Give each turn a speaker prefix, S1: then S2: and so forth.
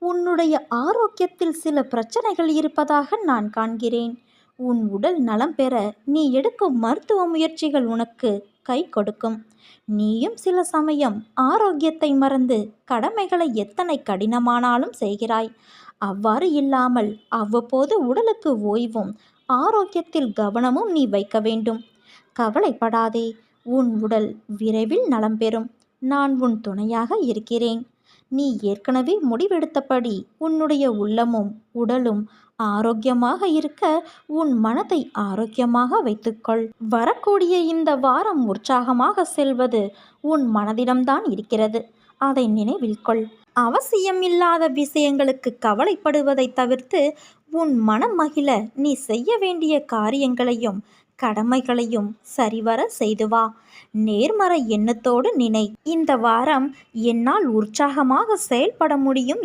S1: உன்னுடைய ஆரோக்கியத்தில் சில பிரச்சனைகள் இருப்பதாக நான் காண்கிறேன். உன் உடல் நலம் பெற நீ எடுக்கும் மருத்துவ முயற்சிகள் உனக்கு கை கொடுக்கும். நீயும் சில சமயம் ஆரோக்கியத்தை மறந்து கடமைகளை எத்தனை கடினமானாலும் செய்கிறாய். அவ்வாறு இல்லாமல் அவ்வப்போது உடலுக்கு ஓய்வும் ஆரோக்கியத்தில் கவனமும் நீ வைக்க வேண்டும். கவலைப்படாதே, உன் உடல் விரைவில் நலம் பெறும். நான் உன் துணையாக இருக்கிறேன். நீ ஏற்கனவே முடிவெடுத்தபடி உன்னுடைய உள்ளமும் உடலும் ஆரோக்கியமாக இருக்க உன் மனதை ஆரோக்கியமாக வைத்துக்கொள். வரக்கூடிய இந்த வாரம் உற்சாகமாக செல்வது உன் மனதிடம்தான் இருக்கிறது. அதை நினைவில் கொள். அவசியமில்லாத விஷயங்களுக்கு கவலைப்படுவதை தவிர்த்து உன் மனம் மகிழ நீ செய்ய வேண்டிய காரியங்களையும் கடமைகளையும் சரிவர செய்து வா. நேர்மறை எண்ணத்தோடு நினை. இந்த வாரம் என்னால் உற்சாகமாக செயல்பட முடியும்